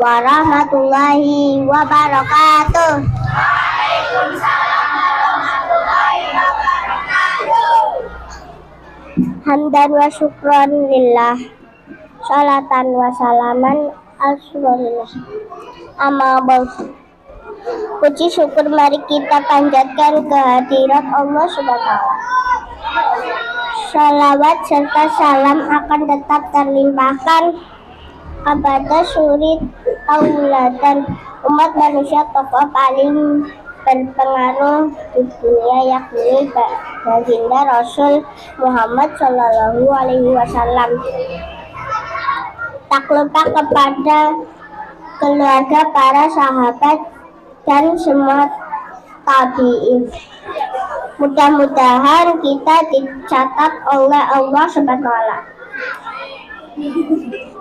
warahmatullahi wabarakatuh. Hamdan wa syukran lillah, salatan wa salaman al-rasulillah. Amma ba'du. Puji syukur mari kita panjatkan kehadirat Allah Subhanahu wa Ta'ala. Salawat serta salam akan tetap terlimpahkan kepada suri tauladan umat manusia tokoh paling berpengaruh di dunia, yakni baginda Rasul Muhammad Shallallahu Alaihi Wasallam. Tak lupa kepada keluarga, para sahabat, dan semua tabi'in. Mudah-mudahan kita dicatat oleh Allah Subhanahu wa Ta'ala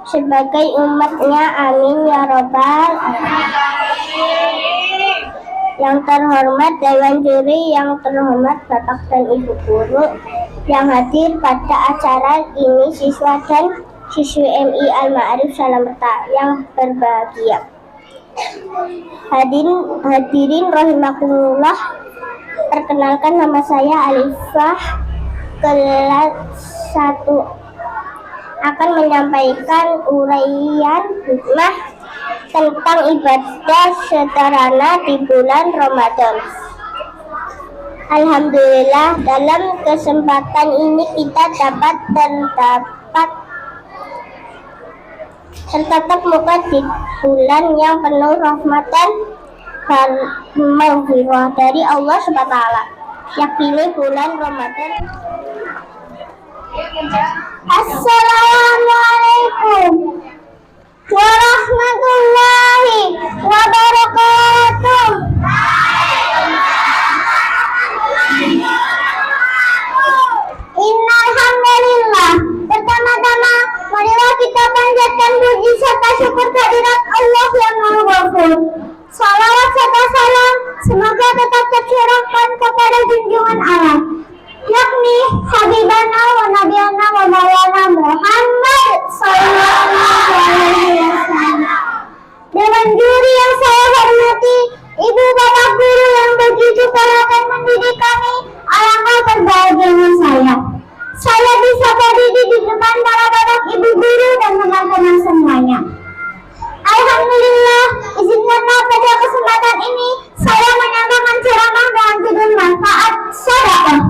sebagai umatnya, amin ya robbal alamin. Yang terhormat Dewan Juri, yang terhormat Bapak dan Ibu Guru yang hadir pada acara ini, siswa dan siswi MI Al-Ma'arif Salamerta yang berbahagia. Hadirin rahimakumullah, perkenalkan nama saya Alifah, kelas 1, akan menyampaikan uraian hikmah tentang ibadah sederhana di bulan Ramadan. Alhamdulillah, dalam kesempatan ini kita dapat tertatap muka di bulan yang penuh rahmatan dan maghfirah dari Allah Subhanahu wa Ta'ala, yakni bulan Ramadan. Assalamualaikum warahmatullahi wabarakatuh. Innalhamdulillah. Pertama-tama, marilah kita panjatkan puji serta syukur kehadirat Allah yang Maha Ghafur. Salawat serta salam semoga tetap tercurahkan kepada junjungan Allah, yakni Habibana wa Nabiyana wa Maulana Muhammad Sallallahu Alaihi Wasallam. Dewan Juri yang saya hormati, ibu bapak guru yang begitu telaten mendidik kami, alangkah berbahagianya saya bisa berdiri di depan para bapak ibu guru dan teman-teman semuanya. Alhamdulillah, izinkanlah pada kesempatan ini saya menyampaikan ceramah dengan judul manfaat sedekah.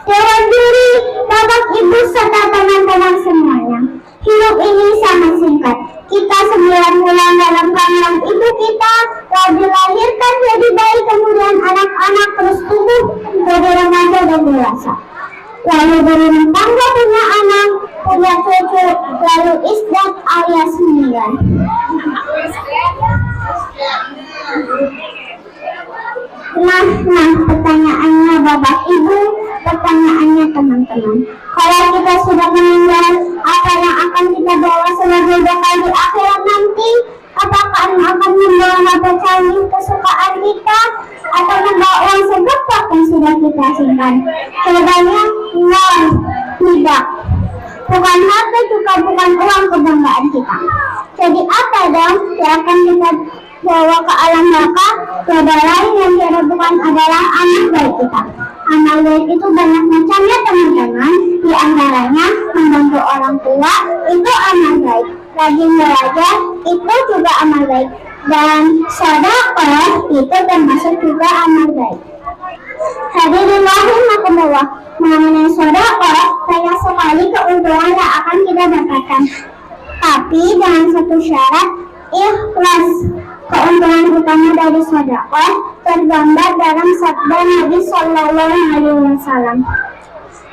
Dewan Juri, bapak ibu serta teman-teman semuanya, hidup ini sangat singkat. Kita 9 bulan dalam kandungan ibu kita, lalu dilahirkan jadi bayi, kemudian anak-anak terus tumbuh jadi remaja dan dewasa, lalu berumah tangga, punya anak, punya cucu, lalu isdat alias meninggal. Nah, pertanyaannya bapak ibu, pertanyaannya teman-teman, kalau kita sudah meninggal, apa yang akan kita bawa sebagai bekal di akhirat nanti? Apakah akan membawa harta canggih kesukaan kita, atau membawa uang segepok yang sudah kita simpan? Jawabannya nol, tidak. Bukan harta juga bukan uang kebanggaan kita. Jadi apa dong yang akan kita bawa ke alam neraka? Tiada lain yang tiada bukan adalah amal baik kita. Amal baik itu banyak macamnya teman-teman. Di antaranya membantu orang tua itu amal baik, rajin belajar itu juga amal baik, dan sedekah itu termasuk juga amal baik. Hadirin rahimakumullah, mengenai sedekah banyak sekali keuntungan yang akan kita dapatkan, tapi dengan satu syarat, ikhlas. Keuntungan utama dari sedekah tergambar dalam sabda Nabi Sallallahu Alaihi Wasallam.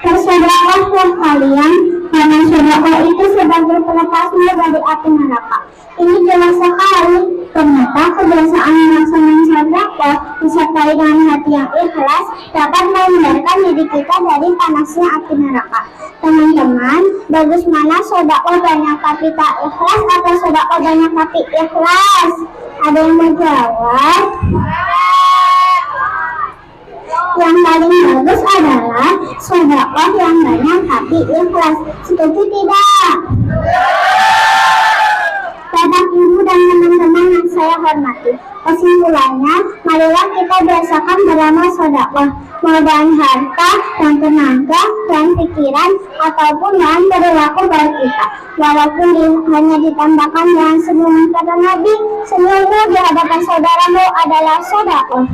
Bersedekahlah kalian, karena sedekah itu sebagai pelepasnya dari api neraka. Ini jelas sekali. Ternyata kebiasaan melaksanakan sedekah disertai dengan hati yang ikhlas dapat menghindarkan diri kita dari panasnya api neraka. Teman-teman, bagus mana sedekah banyak tapi tak ikhlas, atau sedekah banyak tapi ikhlas? Ada yang menjawab? Yang paling bagus adalah sedekah sodakoh yang banyak tapi ikhlas. Setuju tidak? Bapak, Ibu, dan teman-teman yang saya hormati, kesimpulannya, marilah kita biasakan beramal sodakoh, mau dengan harta dan tenaga dan pikiran ataupun dengan perilaku baik kita. Walaupun hanya ditambahkan dengan senyum, kata Nabi, senyummu di hadapan saudaramu adalah sodakoh.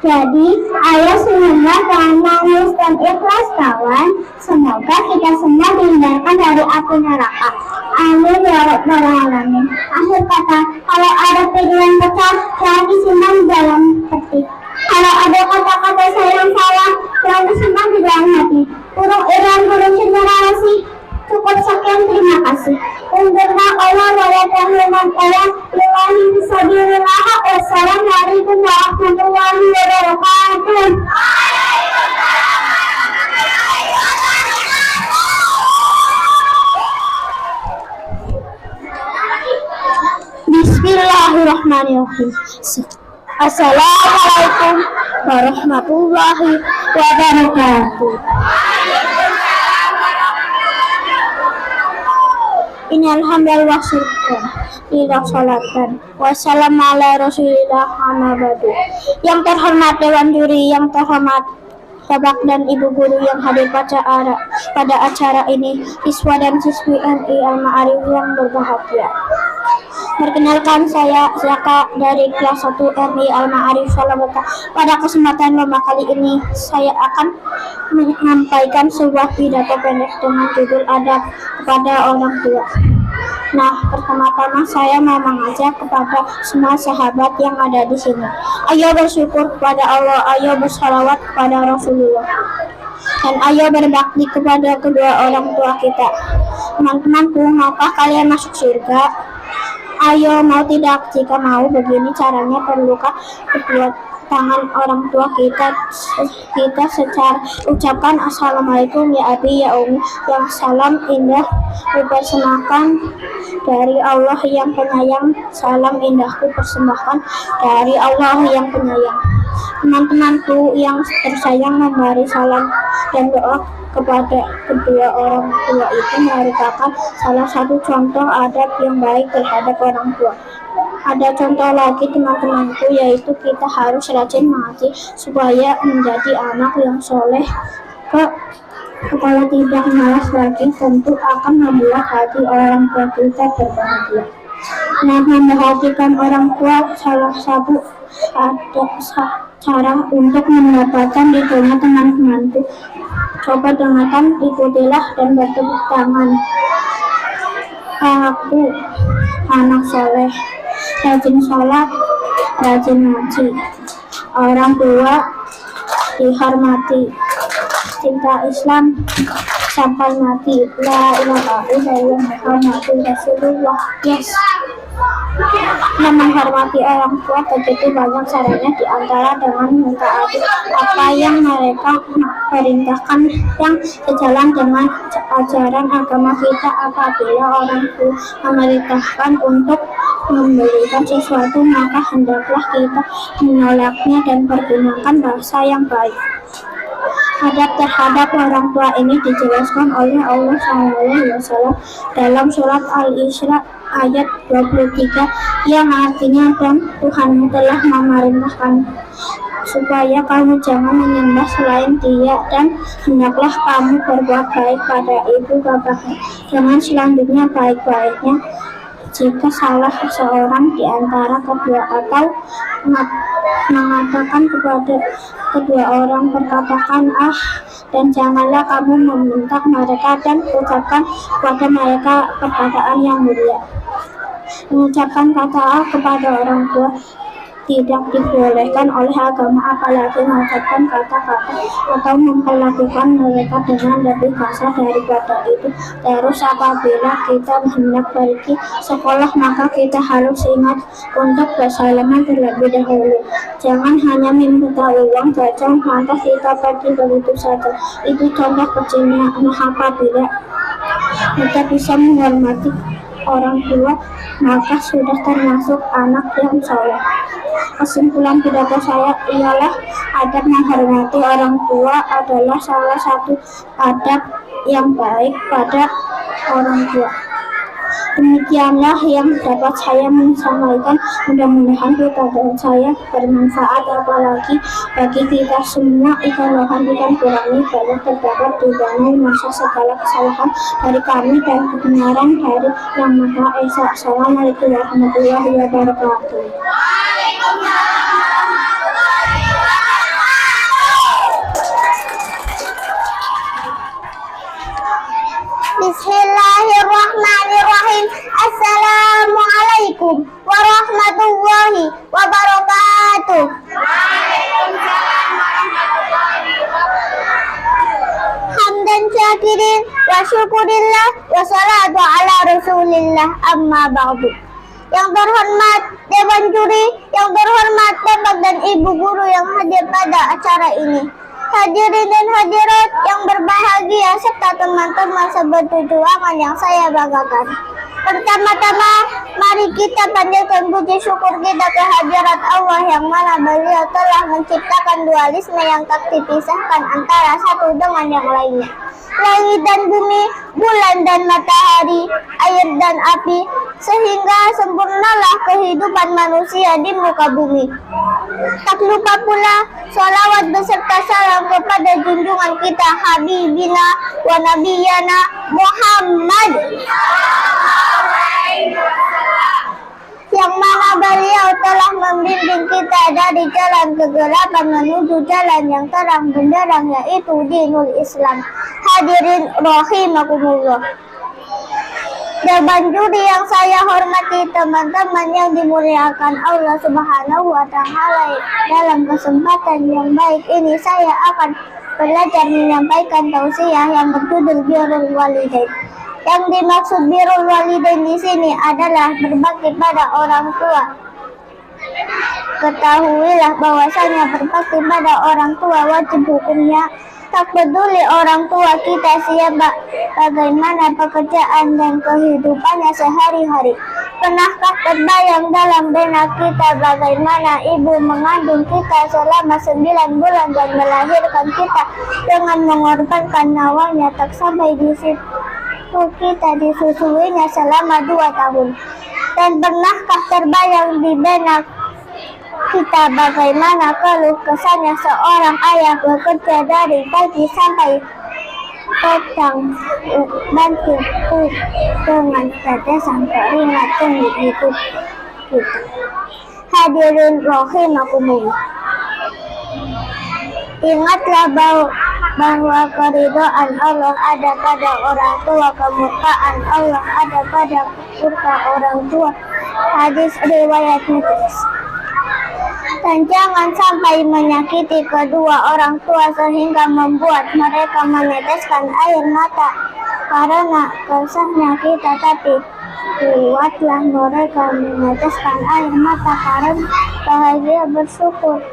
Jadi, ayo semoga dengan nangis dan ikhlas kawan, semoga kita semua dihindarkan dari api neraka. Amin ya rabbal alamin. Akhir kata, kalau ada pikiran pecah, jangan disimpan di dalam peti. Kalau ada kata-kata sayang salah, jangan disimpan di dalam hati. Burung Iran, burung generasi. Cukup sekian, terima kasih. Untuklah Allah wa ta'ala lillahi fisabilillah. Wassalamualaikum warahmatullahi wabarakatuh. Bismillahirrahmanirrahim. Assalamualaikum warahmatullahi wabarakatuh. Innal hamdalillah syukur lillah salatan wassalamu ala rasulillah amma ba'du. Yang terhormat Dewan Juri, yang terhormat Bapak dan Ibu Guru yang hadir pada acara ini, siswa dan siswi MI Al-Ma'arif yang berbahagia. Perkenalkan, saya Zaka dari kelas 1 MI Al-Ma'arif Salabata. Pada kesempatan lomba kali ini, saya akan menyampaikan sebuah pidato pendek dengan judul adab kepada orang tua. Nah, pertama-tama saya mau mengajak kepada semua sahabat yang ada di sini. Ayo bersyukur kepada Allah, ayo bersalawat kepada Rasulullah, dan ayo berbakti kepada kedua orang tua kita. Teman-temanku, maukah kalian masuk surga? Ayo, mau tidak? Jika mau, begini caranya. Perlukah kedua tangan orang tua kita secara ucapkan assalamualaikum ya abi ya umi, yang salam indah kupersembahkan dari Allah yang penyayang, salam indahku persembahkan dari Allah yang penyayang. Teman-temanku yang tersayang, memberi salam dan doa kepada kedua orang tua itu merupakan salah satu contoh adab yang baik terhadap orang tua. Ada contoh lagi teman-temanku, yaitu kita harus rajin mengaji supaya menjadi anak yang soleh. Kalau tidak malas lagi, tentu akan membuat hati orang tua kita berbahagia. Nah, membahagiakan orang tua salah satu cara untuk mendapatkan ridhonya teman-temanku. Coba dengarkan, ikutilah dan bertepuk tangan. Aku anak soleh, rajin sholat, rajin ngaji, orang tua dihormati, cinta Islam sampai mati, la ilaha illallah Muhammadur Rasulullah. Yes. Nah, menghormati orang tua begitu banyak caranya, diantara dengan mentaati apa yang mereka perintahkan yang sejalan dengan ajaran agama kita. Apabila orang tua memerintahkan untuk memberikan sesuatu, maka hendaklah kita menolaknya dan pergunakan bahasa yang baik. Adab terhadap orang tua ini dijelaskan oleh Allah SWT dalam surat Al-Isra ayat 23, yang artinya, dan Tuhanmu telah memerintahkan supaya kamu jangan menyembah selain Dia, dan hendaklah kamu berbuat baik pada ibu bapakmu. Dengan selanjutnya baik-baiknya jika salah seorang di antara kedua atau mengatakan kepada kedua orang, berkatakan dan janganlah kamu membentak mereka, dan ucapkan kepada mereka perkataan yang mulia. Mengucapkan kata kepada orang tua tidak dibolehkan oleh agama, apalagi mengucapkan kata-kata atau memperlakukan mereka dengan lebih kasar daripada itu. Terus apabila kita hendak pergi sekolah, maka kita harus ingat untuk bersalaman terlebih dahulu. Jangan hanya meminta uang jajan maka kita pergi begitu saja. Itu contoh kecilnya. Nah, apabila kita bisa menghormati orang tua, maka sudah termasuk anak yang soleh. Kesimpulan pidato saya ialah adab menghormati orang tua adalah salah satu adab yang baik pada orang tua. Demikianlah yang dapat saya sampaikan. Mudah-mudahan pidato saya bermanfaat, apalagi bagi kita semua. Ikan kurangi banyak terdapat di dalam masa segala kesalahan dari kami dan kebenaran dari Yang Maha Esa. Assalamualaikum warahmatullahi wabarakatuh. Bismillahirrahmanirrahim. Assalamualaikum warahmatullahi wabarakatuh. Hamdan syakirin wa syukurillah wa salatu ala rasulillah, amma ba'du. Yang terhormat Dewan Juri, yang terhormat Bapak dan Ibu Guru yang hadir pada acara ini, hadirin dan hadirat yang berbahagia, serta teman-teman seperjuangan yang saya banggakan. Pertama-tama, mari kita panjatkan puji syukur kita kehadirat Allah yang mana Beliau telah menciptakan dualisme yang tak dipisahkan antara satu dengan yang lainnya. Langit dan bumi, bulan dan matahari, air dan api, sehingga sempurnalah kehidupan manusia di muka bumi. Tak lupa pula sholawat beserta salam kepada junjungan kita Habibina wa Nabiyana Muhammad, yang mana beliau telah membimbing kita dari jalan kegelapan menuju jalan yang terang benderang, yaitu dinul Islam. Hadirin rahimakumullah. Dewan juri yang saya hormati, teman-teman yang dimuliakan Allah Subhanahu wa Ta'ala, dalam kesempatan yang baik ini saya akan belajar menyampaikan tausiah yang berjudul Birrul Walidain. Yang dimaksud Birrul Walidain di sini adalah berbakti pada orang tua. Ketahuilah bahwasanya berbakti pada orang tua wajib hukumnya. Tak peduli orang tua kita siapa, bagaimana pekerjaan dan kehidupannya sehari-hari. Pernahkah terbayang dalam benak kita bagaimana ibu mengandung kita selama 9 bulan dan melahirkan kita dengan mengorbankan nyawanya? Tak sampai di situ, kita disusuinya selama 2 tahun. Dan pernahkah terbayang di benak kita bagaimana keluh kesahnya seorang ayah bekerja dari pagi sampai petang, bantu dengan tetesan keringat demi hidup kita. Hadirin rahimakumullah. Ingatlah bahwa keridhaan Allah ada pada orang tua, kemurkaan Allah ada pada murka orang tua. Hadis riwayat Muslim. Dan jangan sampai menyakiti kedua orang tua sehingga membuat mereka meneteskan air mata karena kesahnya kita, tapi buatlah mereka meneteskan air mata karena bahagia bersyukur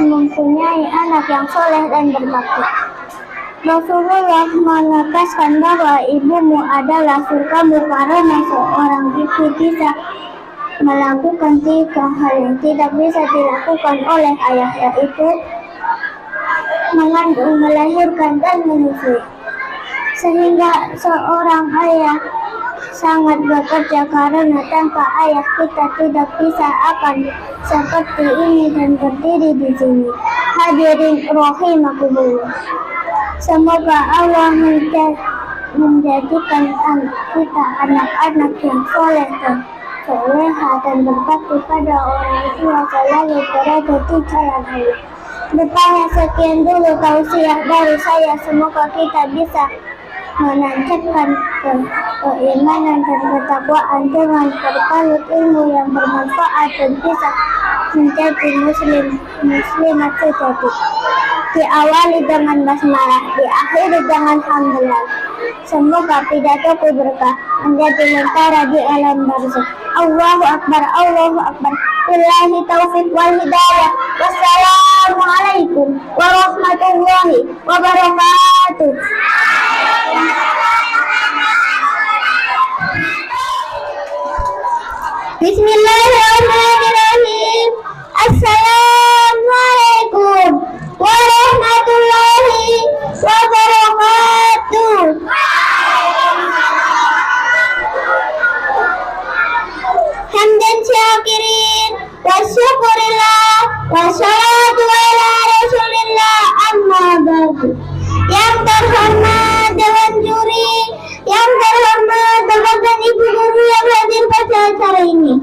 mempunyai anak yang soleh dan berbakti. Rasulullah menegaskan bahwa ibumu adalah surgamu karena seorang ibu bisa melakukan 3 hal yang tidak bisa dilakukan oleh ayah, yaitu mengandung, melahirkan, dan menyusui. Sehingga seorang ayah sangat bekerja karena tanpa ayah kita tidak bisa akan seperti ini dan berdiri di sini. Hadirin rahimakumullah. Semoga Allah menjadikan kita anak-anak yang soleh dan soleha dan berbakti pada orang tua, selalu berada di jalan Allah. Rupanya sekian dulu tausiah dari saya. Semoga kita bisa menancapkan keimanan dan ketakwaan dengan berbalut ilmu yang bermanfaat dan bisa menjadi muslimat sejati. Diawali dengan basmalah, diakhiri dengan hamdalah. Semoga pidatoku berkah menjadi lentera di alam barzakh. Allahu Akbar, Allahu Akbar. Billahi taufiq wal hidayah. Wassalamualaikum warahmatullahi wabarakatuh. Bismillahirrahmanirrahim. Yang terhormat Dewan Juri, yang terhormat Bapak dan Ibu guru yang hadir pada acara ini,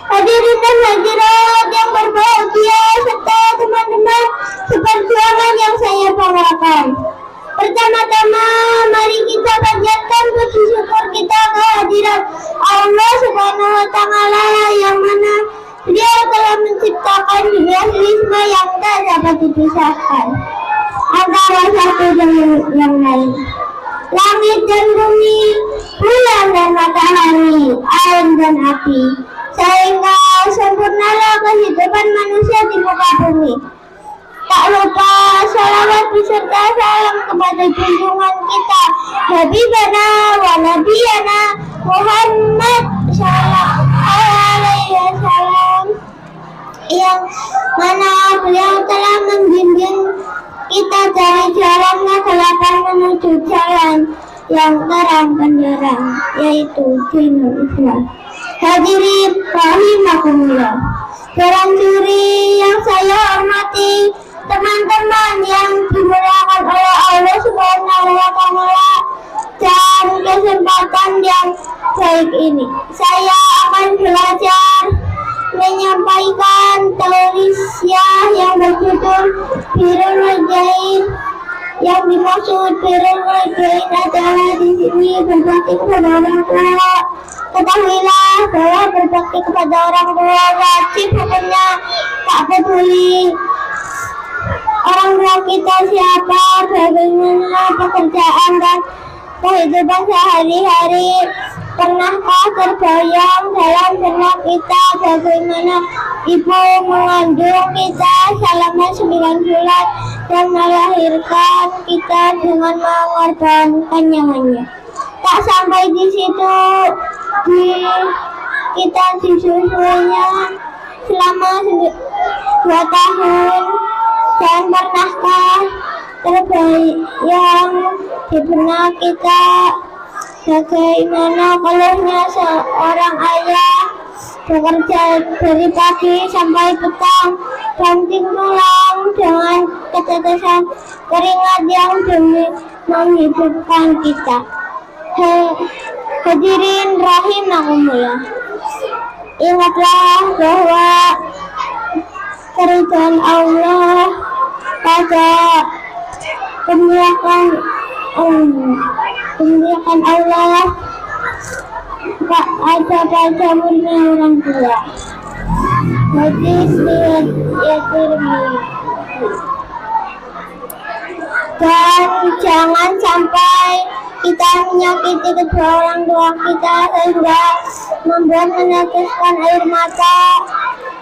hadirin dan hadirat yang berbahagia serta teman-teman seperjuangan yang saya banggakan. Pertama-tama, mari kita panjatkan puji syukur kita kehadirat Allah Subhanahu wa Ta'ala yang mana Beliau telah menciptakan dunia semesta yang tak dapat dipisahkan antara satu dengan yang lain. Langit dan bumi, bulan dan matahari, air dan api, sehingga sempurnalah kehidupan manusia di muka bumi. Tak lupa salawat beserta salam kepada junjungan kita Habibana wa Nabiyana Muhammad sallallahu alaihi wasallam, yang mana beliau telah membimbing kita dari jalan kegelapan menuju jalan yang terang benderang, yaitu dinul Islam. Hadirin rahimakumullah, Dewan Juri yang saya hormati, teman-teman yang dimuliakan oleh Allah Subhanahu wa Ta'ala, dan kesempatan yang baik ini saya akan belajar menyampaikan tausiah yang berjudul Birrul Walidain. Yang dimaksud Birrul Walidain adalah di sini berbakti kepada orang tua. Ketahuilah bahwa berbakti kepada orang tua wajib hukumnya, tak peduli orang tua kita siapa, bagaimana pekerjaan dan kehidupan sehari-hari. Pernahkah terbayang dalam benak kita bagaimana ibu mengandung kita selama 9 bulan dan melahirkan kita dengan mengorbankan nyawanya? Tak sampai di situ, kita disusuinya selama 2 tahun. Dan pernahkah terbayang di benak kita bagaimana keluhnya seorang ayah bekerja dari pagi sampai petang, banting tulang dengan ketetesan keringat yang demi menghidupkan kita. Hadirin rahimakumullah, ingatlah bahwa keridhaan Allah pada kemuliaan Allah tak ada pada mulia orang tua. Hadis riwayat Tirmidzi. Dan jangan sampai kita menyakiti kedua orang tua kita sehingga membuat meneteskan air mata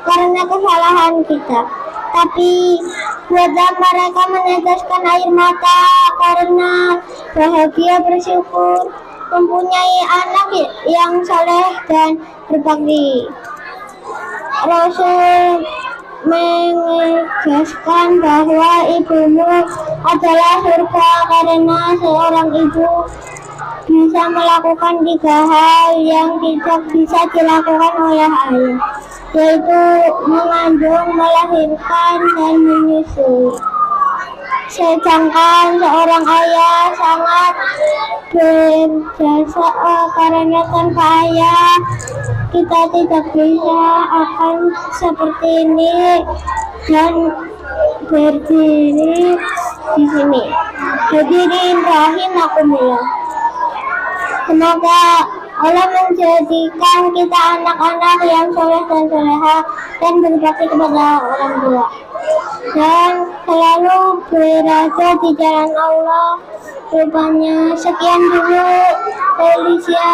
karena kesalahan kita. Tapi buatlah mereka meneteskan air mata karena bahagia bersyukur mempunyai anak yang saleh dan berbakti. Rasul menegaskan bahwa ibumu adalah surga karena seorang ibu bisa melakukan 3 hal yang tidak bisa dilakukan oleh ayah, yaitu mengandung, melahirkan, dan menyusui. Sedangkan seorang ayah sangat berjasa karena tanpa ayah kita tidak bisa akan seperti ini dan berdiri di sini. Hadirin rahimakumullah, semoga Allah menjadikan kita anak-anak yang soleh dan soleha dan berbakti kepada orang tua dan selalu berada di jalan Allah. Rupanya sekian dulu Felicia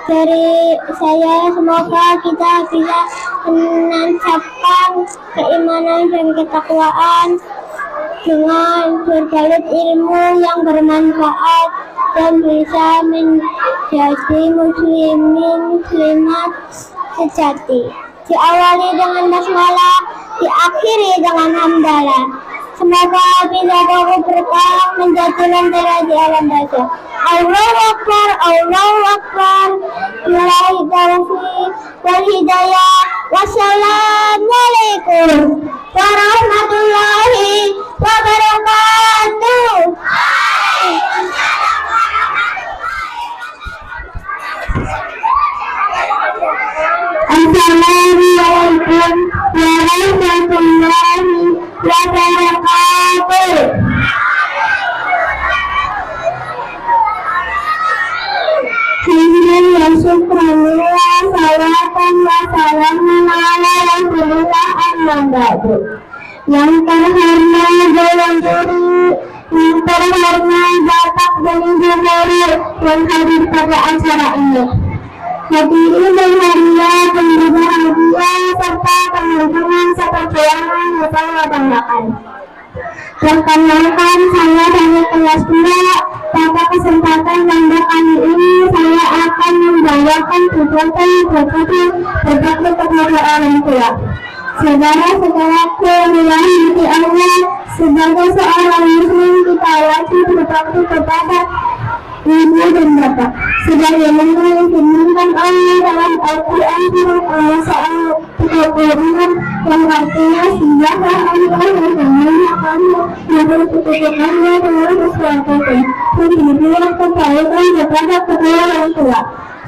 dari saya. Semoga kita bisa menancapkan keimanan dan ketakwaan dengan berbalut ilmu yang bermanfaat dan bisa menjadi muslimat sejati. Diawali dengan basmalah, diakhiri dengan hamdalah. Semoga bisa bawa berkah menjadi lentera di alam barzakh. Allahu Akbar, Allahu Akbar. Billahi taufiq wal hidayah. Wassalamualaikum warahmatullahi wabarakatuh. warahmatullahi wabarakatuh. Hamdan wa syukran lillah, salatan wa salamun ala rasulillah, amma ba'du. Yang terhormat Dewan Juri, yang terhormat Bapak dan Ibu Guru yang hadir pada acara ini, hadirin dan hadirat yang berbahagia serta teman-teman seperjuangan yang saya banggakan. Perkenalkan, saya dari kelas 2. Pada kesempatan bangga kali ini saya akan membawakan tujuan berbakti kepada orang tua. Saudara-saudaraku yang dirahmati Allah, sebagai seorang muslim kita wajib berbakti kepada ibu dan bapak. Sebagaimana yang diinginkan Allah dalam Al-Quran surat Al-Ansar yang artinya siaplah Allah yang memuliakan kamu yang berketukannya dengan sesuatu dan diberikan kebaikan kepada kedua orang tua.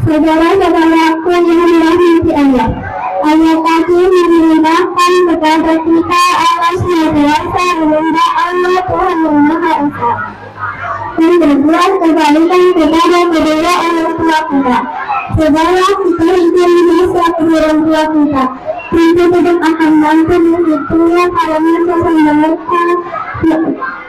Saudara-saudaraku yang dirahmati Allah, ayat tadi mengingatkan kepada kita atas senantiasa menyembah Allah Tuhan yang Maha Esa dan berbuat kebaikan kepada kedua orang tua kita. Saudara, kita hidup Indonesia kedua orang tua kita tentu tidak akan mampu menghitungnya karena sesungguhnya mereka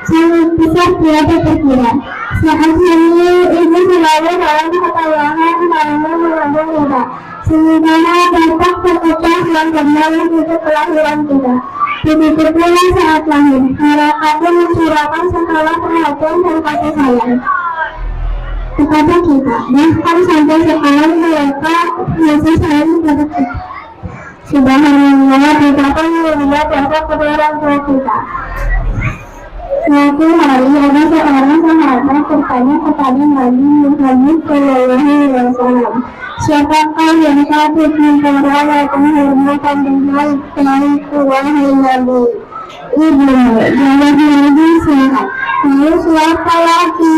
sangat besar tiada terkira. Saat ini ibu selalu dalam ketayangan karena mengandung kita. Sementara bapak terpecah dan kembali itu kelahiran kita. Begitu pula saat lahir, mereka mencurahkan segala perhatian dan kasih sayang kepada kita. Bahkan sampai sekarang mereka masih sayang kepada kita. Subhanallah, betapa mulia jasa kedua orang tua kita. Suatu hari ada seorang sahabat bertanya kepada Nabi Muhammad SAW, siapakah yang patut memperoleh penghormatan dan baik dariku, wahai Nabi? Ibumu, jawab Nabi sihat. Lalu siapa lagi?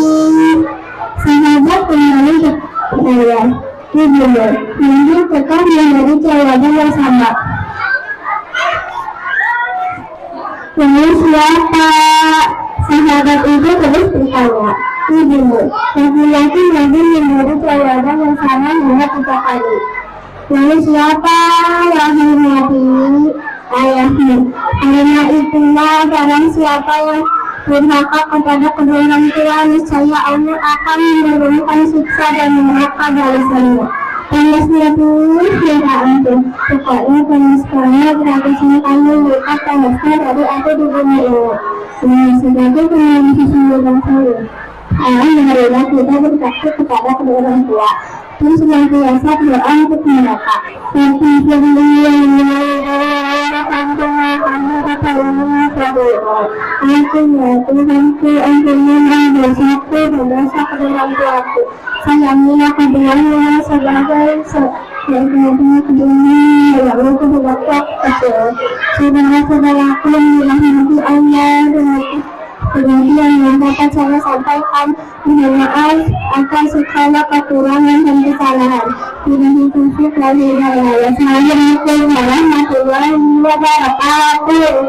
Sahabat kembali bertanya, ibumu. Nabi tetap memberi jawaban yang sama. Lalu siapa? Sahabat itu terus bertanya, ibumu. Laki-laki Nabi memberi jawaban yang sama hingga 3 kali. Lalu siapa? Wahai Nabi, ayahmu. Karena itulah barang siapa yang durhaka kepada kedua orang tua, niscaya Allah akan menurunkan siksa dan neraka balasannya. Panasnya tuh tidak ampun. Pokoknya panasnya beratusnya kali lipat panasnya dari aku di bumi ini. Sebagai penyanyi sesungguhnya saya, Allah menerima kita berbakti kepada kedua orang tua dan senantiasa berdoa untuk mereka. Tapi Tuhanku, ampunilah dosaku dan dosa kedua orang tuaku. Sayangilah keduanya sebagai sebagai keduanya yang aku berbuat kecil. Saudara-saudaraku yang dirahmati Allah, kemudian yang dapat saya sampaikan, mohon maaf atas segala kekurangan dan kesalahan. Billahi taufiq wal hidayah. Wassalamualaikum warahmatullahi wabarakatuh.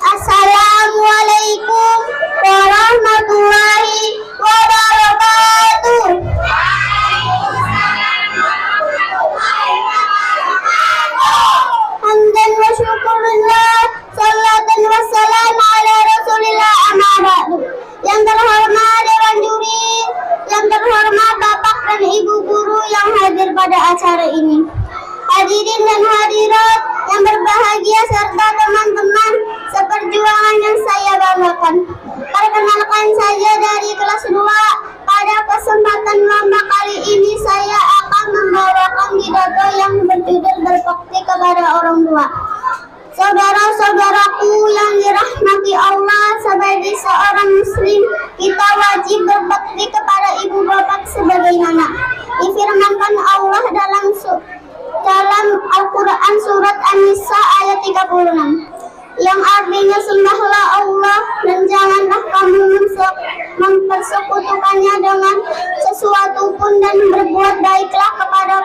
Assalamualaikum warahmatullahi wabarakatuh. Hamdan wa syukurillah, salatan wa salam ala rasulillah, amma ba'du. Yang terhormat Dewan Juri, yang terhormat Bapak dan Ibu Guru yang hadir pada acara ini, hadirin dan hadirat yang berbahagia serta teman-teman seperjuangan yang saya banggakan. Perkenalkan saja dari kelas 2. Pada kesempatan lomba kali ini saya akan membawakan pidato yang berjudul berbakti kepada orang tua. Saudara-saudaraku yang dirahmati Allah, sebagai seorang muslim kita wajib berbakti kepada ibu bapak sebagaimana difirmankan Allah dalam Al-Quran surat An-Nisa ayat 36. yang artinya sembahlah Allah dan janganlah kamu mempersekutukannya dengan sesuatu pun, dan berbuat baiklah kepada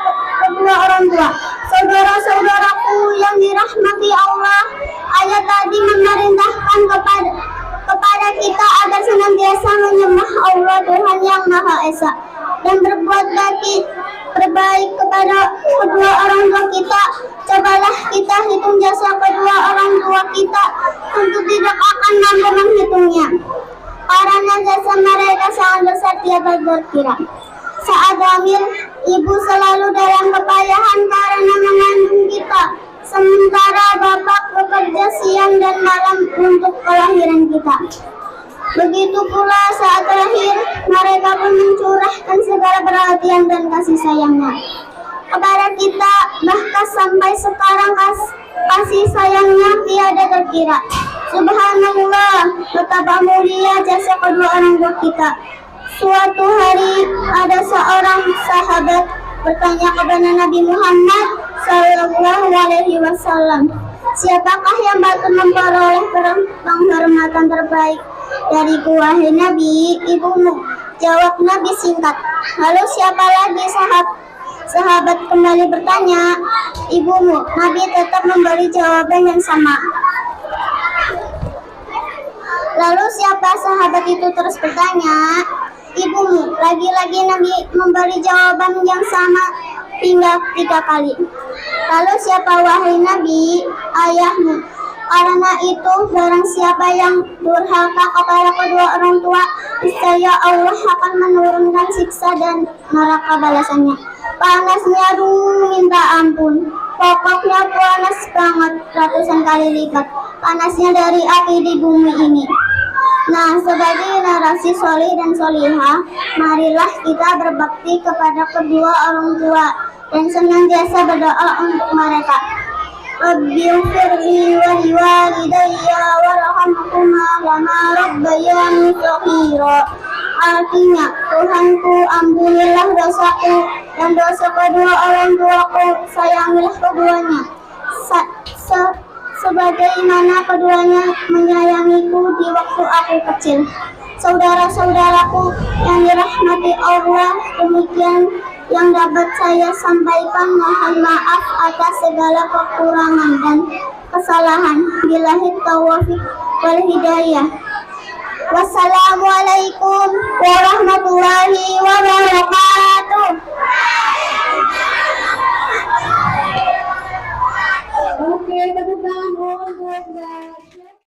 kedua orang tua. Saudara-saudaraku yang dirahmati Allah, ayat tadi memerintahkan kepada kita agar senantiasa menyembah Allah Tuhan yang Maha Esa dan berbuat baik kepada kedua orang tua kita. Cobalah kita hitung jasa kedua orang tua kita, tentu tidak akan mampu menghitungnya, karena jasa mereka sangat besar tiada terkira. Saat hamil, ibu selalu dalam kepayahan karena mengandung kita, sementara bapak bekerja siang dan malam untuk kelahiran kita. Begitu pula saat lahir, mereka pun mencurahkan segala perhatian dan kasih sayangnya kepada kita, bahkan sampai sekarang kasih sayangnya tiada terkira. Subhanallah, betapa mulia jasa kedua orang tua kita. Suatu hari ada seorang sahabat bertanya kepada Nabi Muhammad SAW, siapakah yang patut memperoleh penghormatan terbaik dariku, wahai Nabi? Ibumu, jawab Nabi singkat. Lalu siapa lagi? Sahabat kembali bertanya. Ibumu. Nabi tetap memberi jawaban yang sama. Lalu siapa? Sahabat itu terus bertanya. Ibumu. Lagi-lagi Nabi memberi jawaban yang sama hingga 3 kali. Lalu siapa, wahai Nabi? Ayahmu. Karena itu barang siapa yang durhaka kepada kedua orang tua, niscaya Allah akan menurunkan siksa dan neraka balasannya. Panasnya minta ampun. Pokoknya panas banget, ratusan kali lipat panasnya dari api di bumi ini. Nah, sebagai narasi solih dan solihah, marilah kita berbakti kepada kedua orang tua dan senantiasa berdoa untuk mereka. Rabbighfirli wa liwalidayya warhamhuma kama rabbayani shaghira. Artinya, Tuhanku, ampunilah dosaku dan dosa kedua orang tuaku, sayangilah keduanya sebagaimana keduanya menyayangiku di waktu aku kecil. Saudara-saudaraku yang dirahmati Allah, demikian yang dapat saya sampaikan. Mohon maaf atas segala kekurangan dan kesalahan. Billahi taufiq wal hidayah. Wassalamualaikum warahmatullahi wabarakatuh.